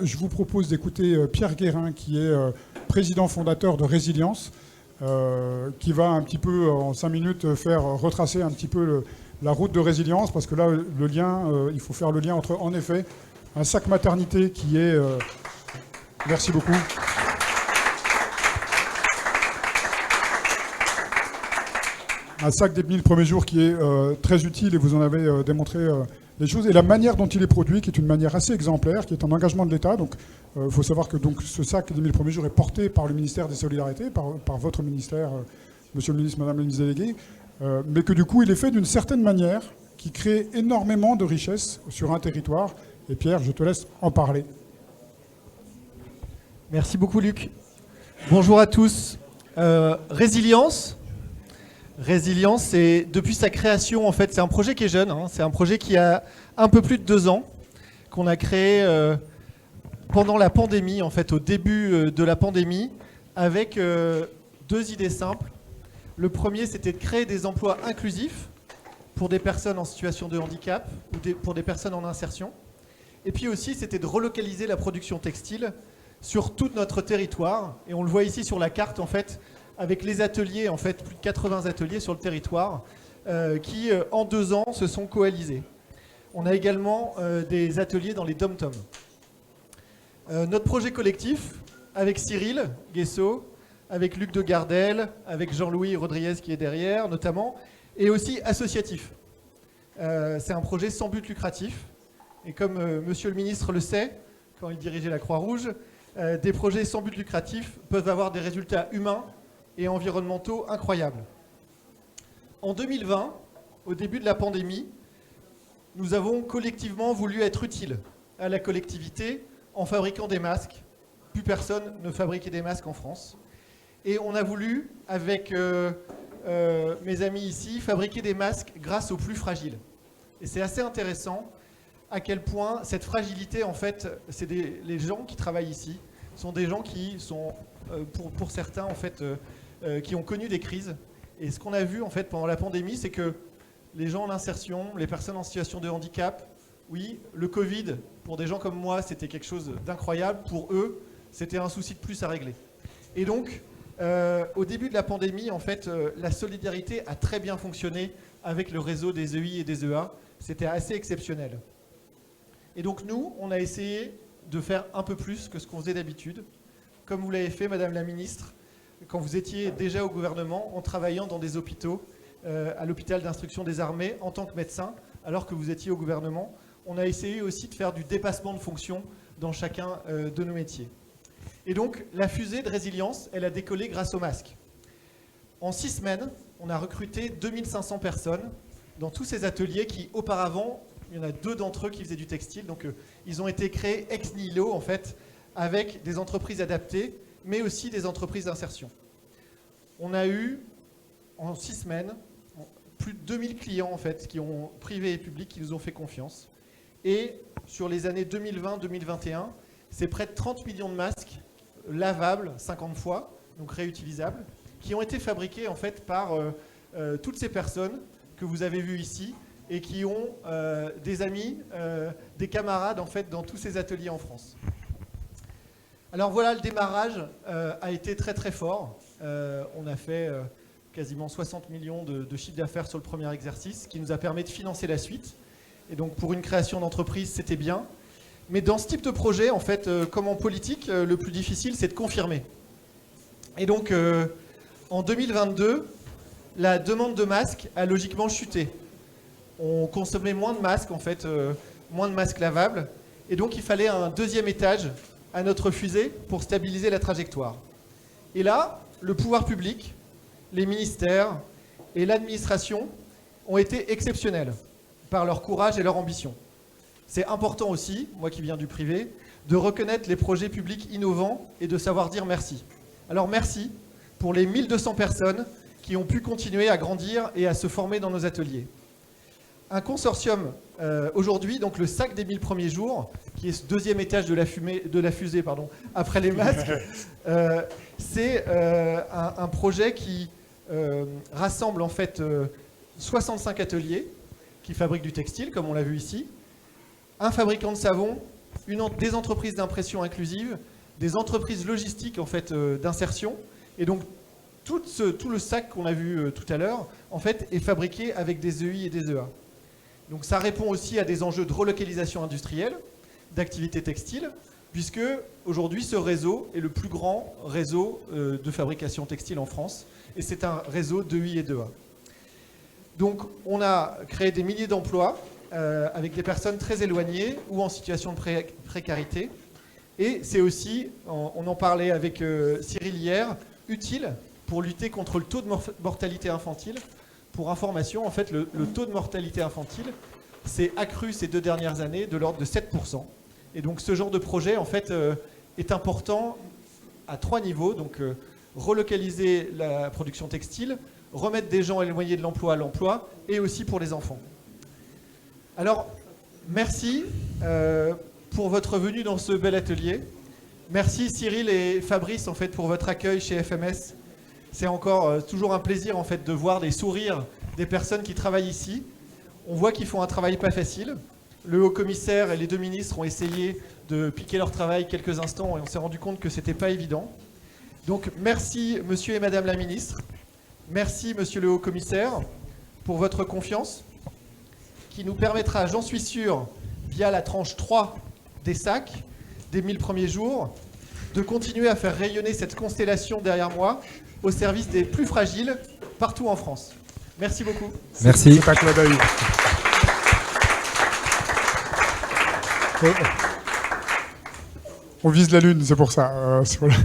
je vous propose d'écouter Pierre Guérin, qui est président fondateur de Résilience, qui va un petit peu, en 5 minutes, faire retracer un petit peu la route de Résilience, parce que là, le lien, il faut faire le lien entre, en effet, un sac maternité qui est... Merci beaucoup. Un sac des 1000 premiers jours qui est très utile, et vous en avez démontré les choses, et la manière dont il est produit, qui est une manière assez exemplaire, qui est un engagement de l'État. Donc, il faut savoir que donc, ce sac des 1000 premiers jours est porté par le ministère des Solidarités, par votre ministère, monsieur le ministre, madame la ministre déléguée, mais que du coup, il est fait d'une certaine manière qui crée énormément de richesses sur un territoire. Et Pierre, je te laisse en parler. Merci beaucoup, Luc. Bonjour à tous. Résilience, c'est depuis sa création, en fait, c'est un projet qui est jeune. C'est un projet qui a un peu plus de 2 ans, qu'on a créé pendant la pandémie, en fait, au début de la pandémie, avec 2 idées simples. Le premier, c'était de créer des emplois inclusifs pour des personnes en situation de handicap ou pour des personnes en insertion. Et puis aussi, c'était de relocaliser la production textile sur tout notre territoire. Et on le voit ici sur la carte, en fait, avec les ateliers, en fait, plus de 80 ateliers sur le territoire, qui, en 2 ans, se sont coalisés. On a également des ateliers dans les dom-toms. Notre projet collectif, avec Cyril Guesso, avec Luc de Gardel, avec Jean-Louis Rodriguez qui est derrière, notamment, et aussi associatif. C'est un projet sans but lucratif. Et comme monsieur le ministre le sait, quand il dirigeait la Croix-Rouge, des projets sans but lucratif peuvent avoir des résultats humains et environnementaux incroyables. En 2020, au début de la pandémie, nous avons collectivement voulu être utiles à la collectivité en fabriquant des masques. Plus personne ne fabriquait des masques en France. Et on a voulu, avec mes amis ici, fabriquer des masques grâce aux plus fragiles. Et c'est assez intéressant à quel point cette fragilité, en fait, les gens qui travaillent ici sont des gens qui sont, pour certains, en fait, qui ont connu des crises. Et ce qu'on a vu en fait pendant la pandémie, c'est que les gens en insertion, les personnes en situation de handicap, oui, le Covid, pour des gens comme moi, c'était quelque chose d'incroyable. Pour eux, c'était un souci de plus à régler. Et donc, au début de la pandémie, en fait, la solidarité a très bien fonctionné avec le réseau des EI et des EA. C'était assez exceptionnel. Et donc nous, on a essayé de faire un peu plus que ce qu'on faisait d'habitude, comme vous l'avez fait, Madame la Ministre, quand vous étiez déjà au gouvernement, en travaillant dans des hôpitaux, à l'hôpital d'instruction des armées, en tant que médecin, alors que vous étiez au gouvernement. On a essayé aussi de faire du dépassement de fonction dans chacun de nos métiers. Et donc, la fusée de Résilience, elle a décollé grâce au masque. En 6 semaines, on a recruté 2500 personnes dans tous ces ateliers qui, auparavant, il y en a 2 d'entre eux qui faisaient du textile. Donc, ils ont été créés ex nihilo, en fait, avec des entreprises adaptées, mais aussi des entreprises d'insertion. On a eu, en 6 semaines, plus de 2000 clients, en fait, qui ont, privés et publics, qui nous ont fait confiance. Et sur les années 2020-2021, c'est près de 30 millions de masques lavables 50 fois, donc réutilisables, qui ont été fabriqués, en fait, par toutes ces personnes que vous avez vues ici et qui ont des amis, des camarades, en fait, dans tous ces ateliers en France. Alors voilà, le démarrage a été très très fort. On a fait quasiment 60 millions de chiffre d'affaires sur le premier exercice, qui nous a permis de financer la suite. Et donc pour une création d'entreprise, c'était bien. Mais dans ce type de projet, en fait, comme en politique, le plus difficile, c'est de confirmer. Et donc en 2022, la demande de masques a logiquement chuté. On consommait moins de masques, en fait, moins de masques lavables. Et donc il fallait un 2e étage à notre fusée pour stabiliser la trajectoire. Et là, le pouvoir public, les ministères et l'administration ont été exceptionnels par leur courage et leur ambition. C'est important aussi, moi qui viens du privé, de reconnaître les projets publics innovants et de savoir dire merci. Alors merci pour les 1200 personnes qui ont pu continuer à grandir et à se former dans nos ateliers. Un consortium, aujourd'hui, donc le sac des 1000 premiers jours, qui est ce 2e étage de la fusée, après les masques, c'est un projet qui rassemble en fait 65 ateliers qui fabriquent du textile, comme on l'a vu ici, un fabricant de savon, des entreprises d'impression inclusive, des entreprises logistiques en fait, d'insertion. Et donc, tout le sac qu'on a vu tout à l'heure, en fait, est fabriqué avec des EI et des EA. Donc ça répond aussi à des enjeux de relocalisation industrielle, d'activité textile, puisque aujourd'hui, ce réseau est le plus grand réseau de fabrication textile en France. Et c'est un réseau d'EI et d'EA. Donc, on a créé des milliers d'emplois avec des personnes très éloignées ou en situation de précarité. Et c'est aussi, on en parlait avec Cyril hier, utile pour lutter contre le taux de mortalité infantile. Pour information, en fait, le taux de mortalité infantile s'est accru ces 2 dernières années de l'ordre de 7%. Et donc, ce genre de projet, en fait, est important à 3 niveaux. Donc, relocaliser la production textile, remettre des gens éloignés de l'emploi à l'emploi, et aussi pour les enfants. Alors, merci pour votre venue dans ce bel atelier. Merci Cyril et Fabrice en fait, pour votre accueil chez FMS. C'est encore toujours un plaisir en fait, de voir des sourires des personnes qui travaillent ici. On voit qu'ils font un travail pas facile. Le haut-commissaire et les 2 ministres ont essayé de piquer leur travail quelques instants et on s'est rendu compte que ce n'était pas évident. Donc merci monsieur et madame la ministre. Merci monsieur le haut-commissaire pour votre confiance qui nous permettra, j'en suis sûr, via la tranche 3 des sacs, des 1000 premiers jours, de continuer à faire rayonner cette constellation derrière moi au service des plus fragiles partout en France. Merci beaucoup. Merci. C'est un clin d'œil. On vise la Lune, c'est pour ça. Voilà.